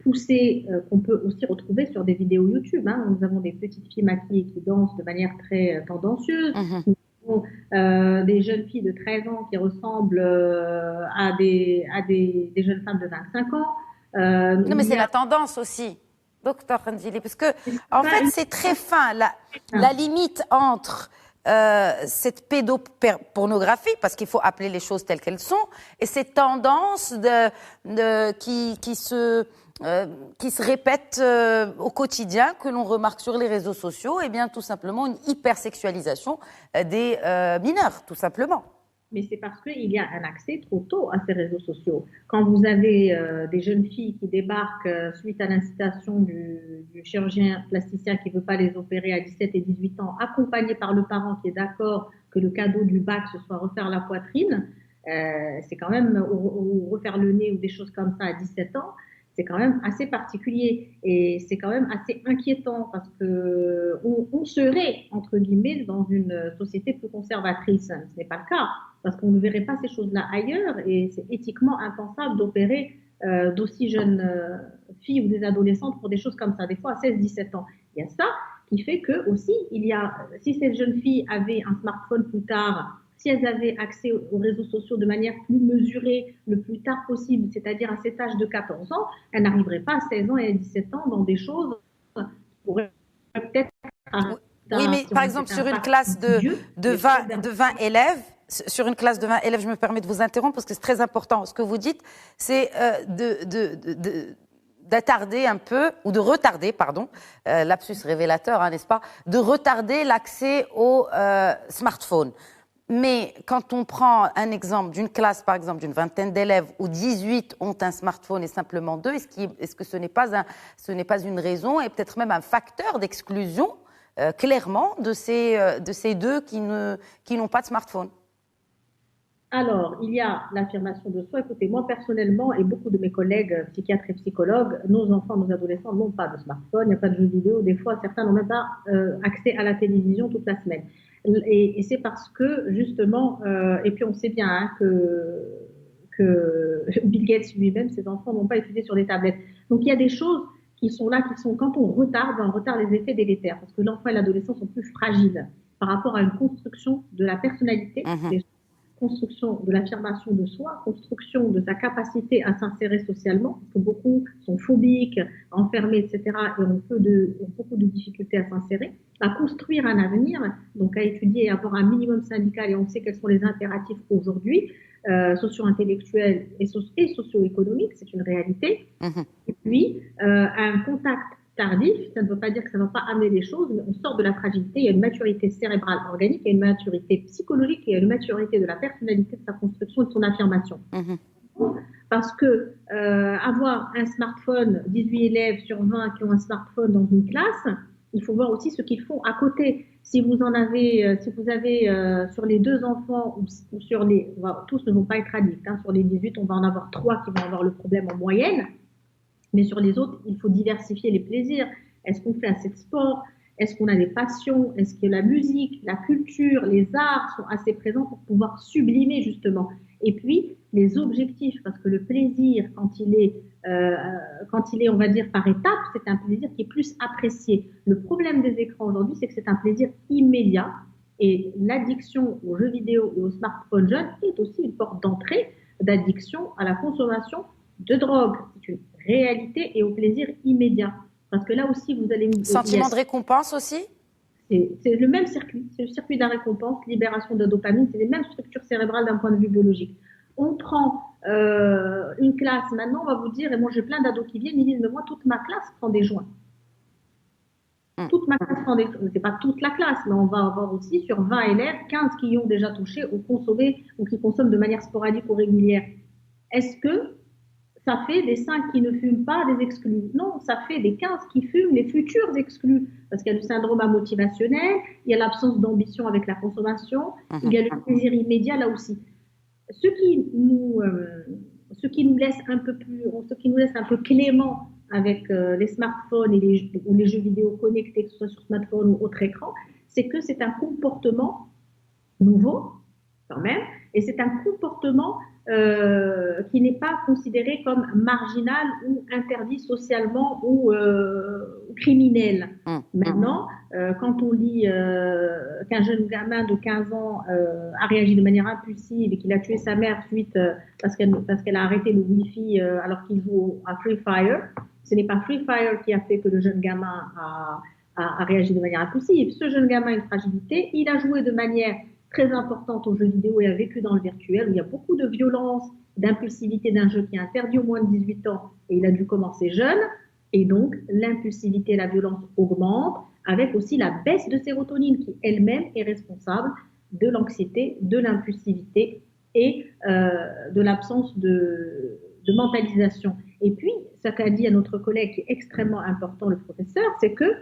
poussée qu'on peut aussi retrouver sur des vidéos YouTube. Nous avons des petites filles maquillées qui dansent de manière très tendancieuse. Des jeunes filles de 13 ans qui ressemblent à des jeunes femmes de 25 ans. Non, mais c'est la tendance aussi, docteur Kandili, parce que, en fait, c'est très fin, la limite entre cette pédopornographie, parce qu'il faut appeler les choses telles qu'elles sont, et cette tendance qui se répète au quotidien, que l'on remarque sur les réseaux sociaux, et bien tout simplement une hypersexualisation des mineurs, tout simplement. Mais c'est parce qu'il y a un accès trop tôt à ces réseaux sociaux. Quand vous avez des jeunes filles qui débarquent suite à l'incitation du chirurgien plasticien qui ne veut pas les opérer à 17 et 18 ans, accompagnées par le parent qui est d'accord que le cadeau du bac, ce soit refaire la poitrine, c'est quand même, ou refaire le nez ou des choses comme ça à 17 ans, c'est quand même assez particulier et c'est quand même assez inquiétant parce que on serait, entre guillemets, dans une société plus conservatrice. Ce n'est pas le cas parce qu'on ne verrait pas ces choses-là ailleurs et c'est éthiquement impensable d'opérer d'aussi jeunes filles ou des adolescentes pour des choses comme ça, des fois à 16-17 ans. Il y a ça qui fait que aussi, si ces jeunes filles avaient un smartphone plus tard, si elles avaient accès aux réseaux sociaux de manière plus mesurée, le plus tard possible, c'est-à-dire à cet âge de 14 ans, elles n'arriveraient pas à 16 ans et à 17 ans dans des choses qui pourraient peut-être... Oui, mais par exemple, sur une classe de 20 élèves, sur une classe de 20 élèves, je me permets de vous interrompre parce que c'est très important. Ce que vous dites, c'est d'attarder un peu, ou de retarder, pardon, lapsus révélateur, n'est-ce pas, de retarder l'accès au smartphone. Mais quand on prend un exemple d'une classe, par exemple, d'une vingtaine d'élèves où 18 ont un smartphone et simplement 2, est-ce que ce n'est pas une raison et peut-être même un facteur d'exclusion, clairement, de ces 2 qui n'ont pas de smartphone? Alors, il y a l'affirmation de soi. Écoutez, moi personnellement et beaucoup de mes collègues psychiatres et psychologues, nos enfants, nos adolescents n'ont pas de smartphone, il n'y a pas de jeux vidéo. Des fois, certains n'ont même pas accès à la télévision toute la semaine. Et c'est parce que, justement, et puis on sait bien hein, que Bill Gates lui-même, ses enfants n'ont pas étudié sur des tablettes. Donc, il y a des choses qui sont là, qui sont, quand on retarde les effets délétères, parce que l'enfant et l'adolescent sont plus fragiles par rapport à une construction de la personnalité, construction de l'affirmation de soi, construction de sa capacité à s'insérer socialement, parce que beaucoup sont phobiques, enfermés, etc., et ont beaucoup de difficultés à s'insérer, à construire un avenir, donc à étudier et avoir un minimum syndical, et on sait quels sont les impératifs aujourd'hui, socio-intellectuels et socio-économiques, c'est une réalité. Et puis, un contact tardif, ça ne veut pas dire que ça ne va pas amener des choses, mais on sort de la fragilité, il y a une maturité cérébrale organique, il y a une maturité psychologique, il y a une maturité de la personnalité, de sa construction et de son affirmation. Parce que avoir un smartphone, 18 élèves sur 20 qui ont un smartphone dans une classe, il faut voir aussi ce qu'ils font à côté. Si vous avez sur les 2 enfants ou sur les, tous ne vont pas être addicts, hein, sur les 18, on va en avoir 3 qui vont avoir le problème en moyenne. Mais sur les autres, il faut diversifier les plaisirs. Est-ce qu'on fait assez de sport? Est-ce qu'on a des passions? Est-ce que la musique, la culture, les arts sont assez présents pour pouvoir sublimer justement? Et puis, les objectifs, parce que le plaisir, quand il est, on va dire, par étapes, c'est un plaisir qui est plus apprécié. Le problème des écrans aujourd'hui, c'est que c'est un plaisir immédiat. Et l'addiction aux jeux vidéo et aux smartphones jeunes est aussi une porte d'entrée d'addiction à la consommation de drogue. C'est une réalité et au plaisir immédiat. Parce que là aussi, vous allez... Sentiment de récompense aussi? C'est le même circuit. C'est le circuit de la récompense, libération de dopamine. C'est les mêmes structures cérébrales d'un point de vue biologique. On prend une classe, maintenant, on va vous dire, et moi j'ai plein d'ados qui viennent, ils disent, mais moi, toute ma classe prend des joints. Toute ma classe prend des joints. C'est pas toute la classe, mais on va avoir aussi, sur 20 élèves, 15 qui y ont déjà touché ou consommé ou qui consomment de manière sporadique ou régulière. Est-ce que ça fait des 5 qui ne fument pas des exclus? Non, ça fait des 15 qui fument les futurs exclus. Parce qu'il y a le syndrome amotivationnel, il y a l'absence d'ambition avec la consommation, il y a le plaisir immédiat là aussi. Ce qui nous laisse un peu clément avec les smartphones ou les jeux vidéo connectés, que ce soit sur smartphone ou autre écran, c'est que c'est un comportement nouveau, quand même, et c'est un comportement qui n'est pas considéré comme marginal ou interdit socialement ou criminel. Maintenant, quand on lit qu'un jeune gamin de 15 ans a réagi de manière impulsive et qu'il a tué sa mère suite parce qu'elle a arrêté le Wi-Fi alors qu'il joue à Free Fire, ce n'est pas Free Fire qui a fait que le jeune gamin a réagi de manière impulsive. Ce jeune gamin a une fragilité, il a joué de manière très importante aux jeux vidéo et a vécu dans le virtuel, où il y a beaucoup de violence, d'impulsivité d'un jeu qui est interdit aux moins de 18 ans, et il a dû commencer jeune, et donc l'impulsivité et la violence augmentent, avec aussi la baisse de sérotonine, qui elle-même est responsable de l'anxiété, de l'impulsivité et de l'absence de mentalisation. Et puis, ce qu'a dit à notre collègue, qui est extrêmement important, le professeur, c'est que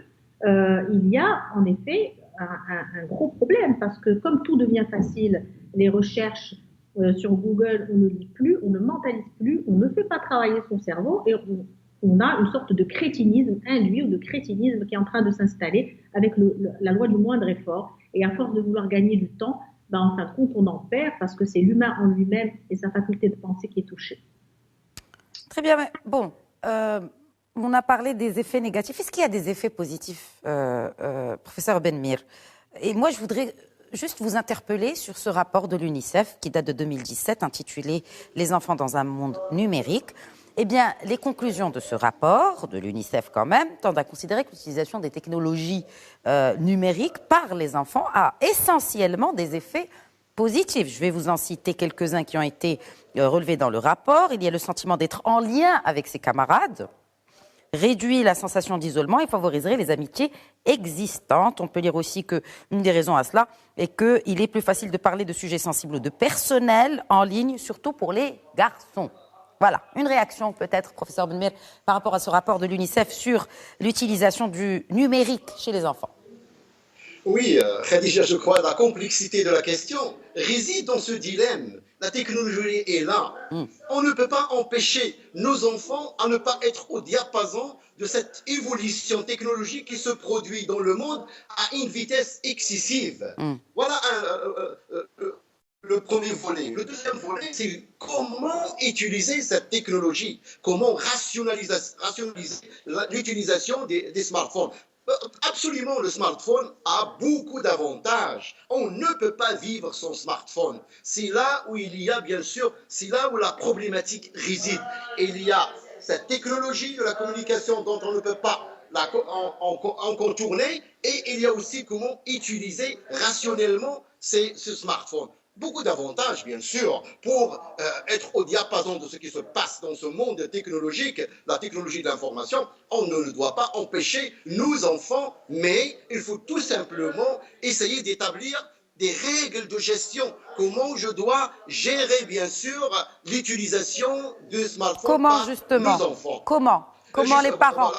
il y a en effet un gros problème, parce que comme tout devient facile, les recherches sur Google, on ne lit plus, on ne mentalise plus, on ne fait pas travailler son cerveau, et on a une sorte de crétinisme induit ou de crétinisme qui est en train de s'installer avec la loi du moindre effort. Et à force de vouloir gagner du temps, en fin de compte, on en perd, parce que c'est l'humain en lui-même et sa faculté de penser qui est touchée. Très bien, mais bon, on a parlé des effets négatifs. Est-ce qu'il y a des effets positifs, professeur Benmir? Et moi, je voudrais juste vous interpeller sur ce rapport de l'UNICEF qui date de 2017, intitulé « Les enfants dans un monde numérique ». Eh bien, les conclusions de ce rapport, de l'UNICEF quand même, tendent à considérer que l'utilisation des technologies numériques par les enfants a essentiellement des effets positifs. Je vais vous en citer quelques-uns qui ont été relevés dans le rapport. Il y a le sentiment d'être en lien avec ses camarades, réduit la sensation d'isolement et favoriserait les amitiés existantes. On peut lire aussi qu'une des raisons à cela est qu'il est plus facile de parler de sujets sensibles ou de personnel en ligne, surtout pour les garçons. Voilà, une réaction peut-être, professeur Benmir, par rapport à ce rapport de l'UNICEF sur l'utilisation du numérique chez les enfants. Oui, Khadija, je crois que la complexité de la question réside dans ce dilemme. La technologie est là. On ne peut pas empêcher nos enfants à ne pas être au diapason de cette évolution technologique qui se produit dans le monde à une vitesse excessive. Voilà le premier volet. Le deuxième volet, c'est comment utiliser cette technologie, comment rationaliser l'utilisation des smartphones. Absolument, le smartphone a beaucoup d'avantages. On ne peut pas vivre sans smartphone. C'est là où il y a, bien sûr, c'est là où la problématique réside. Il y a cette technologie de la communication dont on ne peut pas en contourner, et il y a aussi comment utiliser rationnellement ce smartphone. Beaucoup d'avantages, bien sûr, pour être au diapason de ce qui se passe dans ce monde technologique, la technologie de l'information. On ne doit pas empêcher nos enfants, mais il faut tout simplement essayer d'établir des règles de gestion. Comment je dois gérer, bien sûr, l'utilisation du smartphone par nos enfants. Comment les parents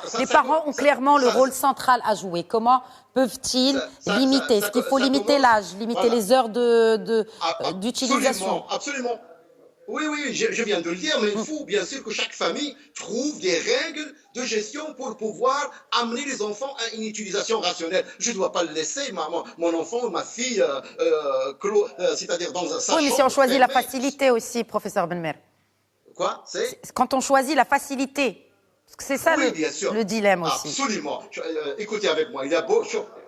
ont clairement le rôle central à jouer. Comment peuvent-ils limiter? Est-ce qu'il faut limiter l'âge, limiter les heures d'utilisation? Absolument. Oui, je viens de le dire, mais il faut bien sûr que chaque famille trouve des règles de gestion pour pouvoir amener les enfants à une utilisation rationnelle. Je ne dois pas le laisser, mon enfant, ma fille, c'est-à-dire dans un sachant. Oui, mais si on choisit la facilité aussi, professeur Benmer. Quoi? Quand on choisit la facilité. C'est ça le dilemme aussi. Absolument. Écoutez avec moi, il y a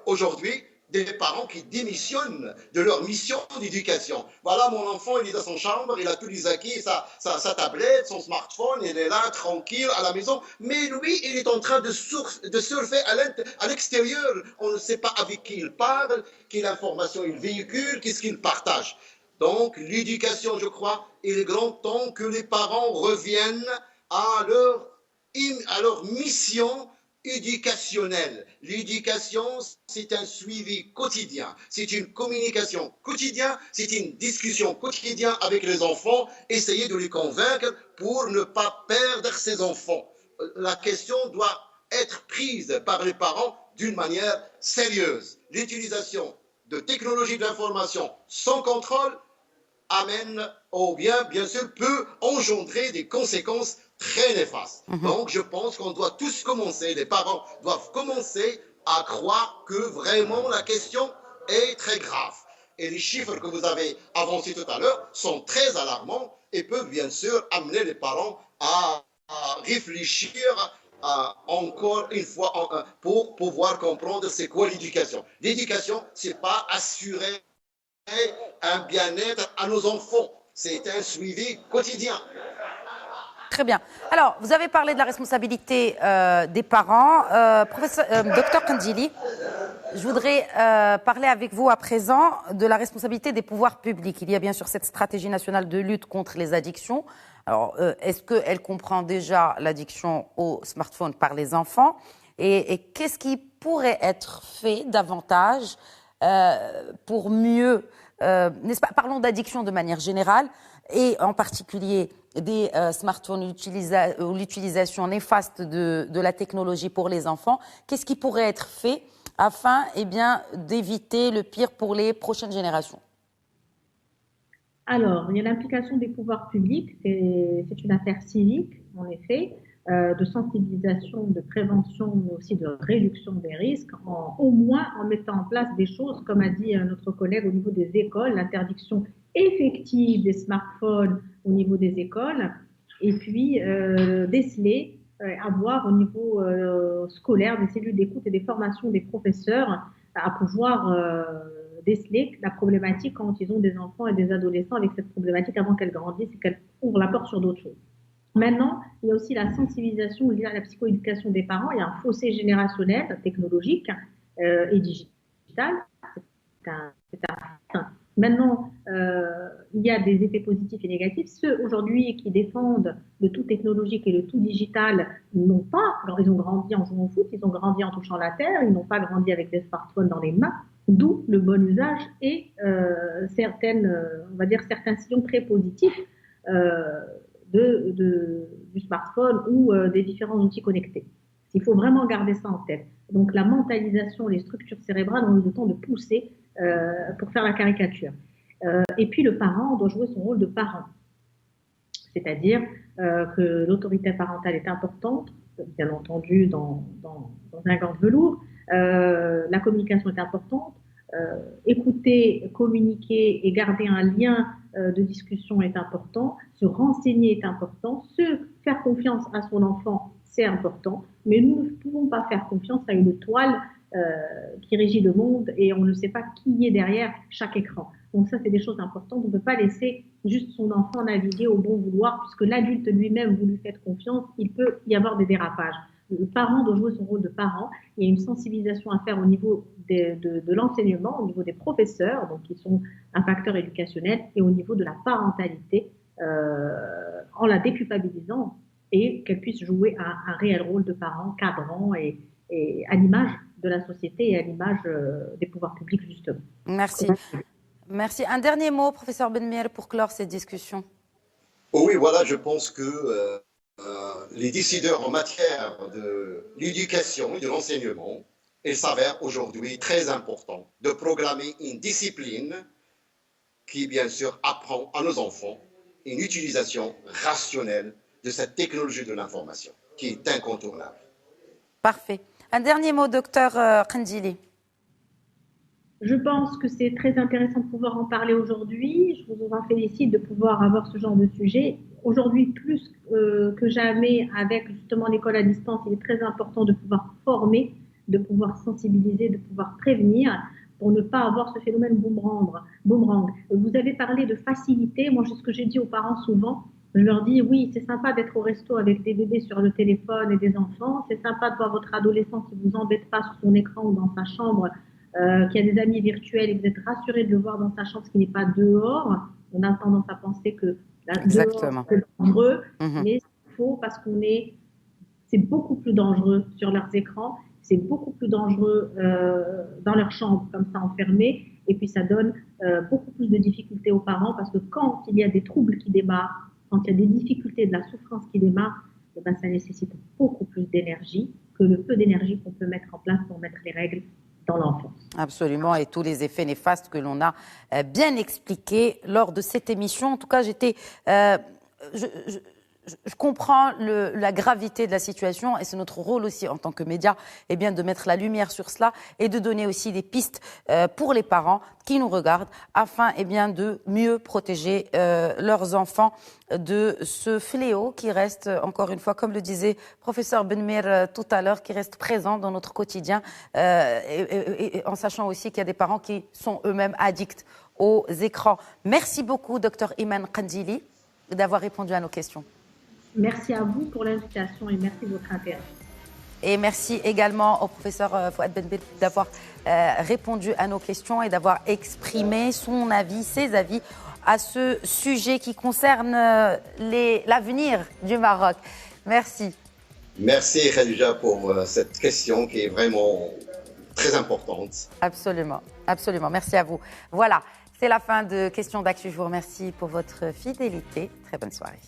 aujourd'hui des parents qui démissionnent de leur mission d'éducation. Voilà, mon enfant, il est dans son chambre, il a tous les acquis, sa tablette, son smartphone, il est là, tranquille, à la maison. Mais lui, il est en train de surfer à l'extérieur. On ne sait pas avec qui il parle, quelle information il véhicule, qu'est-ce qu'il partage. Donc, l'éducation, je crois, il est grand temps que les parents reviennent à leur mission éducationnelle. L'éducation, c'est un suivi quotidien, c'est une communication quotidienne, c'est une discussion quotidienne avec les enfants, essayer de les convaincre pour ne pas perdre ses enfants. La question doit être prise par les parents d'une manière sérieuse. L'utilisation de technologies de l'information sans contrôle amène, ou bien sûr, peut engendrer des conséquences très néfastes. Donc, je pense qu'on doit tous commencer, les parents doivent commencer à croire que vraiment la question est très grave. Et les chiffres que vous avez avancés tout à l'heure sont très alarmants et peuvent bien sûr amener les parents à réfléchir encore une fois pour pouvoir comprendre c'est quoi l'éducation. L'éducation, c'est pas assurer un bien-être à nos enfants. C'est un suivi quotidien. Très bien. Alors, vous avez parlé de la responsabilité des parents. Docteur Kandili, je voudrais parler avec vous à présent de la responsabilité des pouvoirs publics. Il y a bien sûr cette stratégie nationale de lutte contre les addictions. Alors, est-ce qu'elle comprend déjà l'addiction au smartphone par les enfants? Et qu'est-ce qui pourrait être fait davantage pour mieux, n'est-ce pas, parlons d'addiction de manière générale et en particulier des smartphones, l'utilisation néfaste de la technologie pour les enfants. Qu'est-ce qui pourrait être fait afin d'éviter le pire pour les prochaines générations? Alors, il y a l'implication des pouvoirs publics, c'est une affaire civique, en effet, de sensibilisation, de prévention, mais aussi de réduction des risques, au moins en mettant en place des choses, comme a dit notre collègue au niveau des écoles, l'interdiction effective des smartphones au niveau des écoles, et puis déceler, avoir au niveau scolaire des cellules d'écoute et des formations des professeurs à pouvoir déceler la problématique quand ils ont des enfants et des adolescents avec cette problématique avant qu'elle grandisse et qu'elle ouvre la porte sur d'autres choses. Maintenant, il y a aussi la sensibilisation liée à la psychoéducation des parents. Il y a un fossé générationnel, technologique et digital. Maintenant, il y a des effets positifs et négatifs. Ceux aujourd'hui qui défendent le tout technologique et le tout digital n'ont pas, alors ils ont grandi en jouant au foot, ils ont grandi en touchant la terre, ils n'ont pas grandi avec des smartphones dans les mains, d'où le bon usage et on va dire certains sillons très positifs du smartphone ou des différents outils connectés. Il faut vraiment garder ça en tête. Donc la mentalisation, les structures cérébrales ont eu le temps de pousser pour faire la caricature. Et puis le parent doit jouer son rôle de parent. C'est-à-dire que l'autorité parentale est importante, bien entendu dans un gant de velours. La communication est importante. Écouter, communiquer et garder un lien de discussion est important. Se renseigner est important. Faire confiance à son enfant, c'est important. Mais nous ne pouvons pas faire confiance à une toile qui régit le monde et on ne sait pas qui est derrière chaque écran. Donc ça, c'est des choses importantes. On ne peut pas laisser juste son enfant naviguer au bon vouloir, puisque l'adulte lui-même, vous lui faites confiance, il peut y avoir des dérapages. Le parent doit jouer son rôle de parent. Il y a une sensibilisation à faire au niveau de l'enseignement, au niveau des professeurs, donc qui sont un facteur éducationnel, et au niveau de la parentalité, en la déculpabilisant et qu'elle puisse jouer un réel rôle de parent cadrant et à l'image de la société et à l'image des pouvoirs publics, justement. Merci. Merci. Un dernier mot, professeur Benmer, pour clore cette discussion. Oui, voilà, je pense que les décideurs en matière de l'éducation et de l'enseignement, il s'avère aujourd'hui très important de programmer une discipline qui, bien sûr, apprend à nos enfants une utilisation rationnelle de cette technologie de l'information, qui est incontournable. Parfait. Un dernier mot, docteur Kandili. Je pense que c'est très intéressant de pouvoir en parler aujourd'hui. Je vous en félicite de pouvoir avoir ce genre de sujet. Aujourd'hui, plus que jamais, avec justement l'école à distance, il est très important de pouvoir former, de pouvoir sensibiliser, de pouvoir prévenir pour ne pas avoir ce phénomène boomerang. Vous avez parlé de facilité. Moi, c'est ce que j'ai dit aux parents souvent. Je leur dis, oui, c'est sympa d'être au resto avec des bébés sur le téléphone et des enfants. C'est sympa de voir votre adolescent qui ne vous embête pas sur son écran ou dans sa chambre, qui a des amis virtuels et vous êtes rassuré de le voir dans sa chambre, ce qui n'est pas dehors. On a tendance à penser que dehors, c'est dangereux, mais c'est faux parce c'est beaucoup plus dangereux sur leurs écrans, c'est beaucoup plus dangereux dans leur chambre, comme ça, enfermés. Et puis, ça donne beaucoup plus de difficultés aux parents parce que quand il y a des troubles qui démarrent, quand il y a des difficultés, de la souffrance qui démarre, eh ben, ça nécessite beaucoup plus d'énergie que le peu d'énergie qu'on peut mettre en place pour mettre les règles dans l'enfance. Absolument, et tous les effets néfastes que l'on a bien expliqués lors de cette émission. En tout cas, je comprends la gravité de la situation et c'est notre rôle aussi en tant que médias de mettre la lumière sur cela et de donner aussi des pistes pour les parents qui nous regardent afin de mieux protéger leurs enfants de ce fléau qui reste, encore une fois, comme le disait professeur Benmer tout à l'heure, qui reste présent dans notre quotidien et en sachant aussi qu'il y a des parents qui sont eux-mêmes addicts aux écrans. Merci beaucoup, docteur Iman Kandili, d'avoir répondu à nos questions. Merci à vous pour l'invitation et merci de votre intérêt. Et merci également au professeur Fouad Benbir d'avoir répondu à nos questions et d'avoir exprimé son avis, ses avis à ce sujet qui concerne l'avenir du Maroc. Merci. Merci Khadija pour cette question qui est vraiment très importante. Absolument, absolument. Merci à vous. Voilà, c'est la fin de Questions d'Actu. Je vous remercie pour votre fidélité. Très bonne soirée.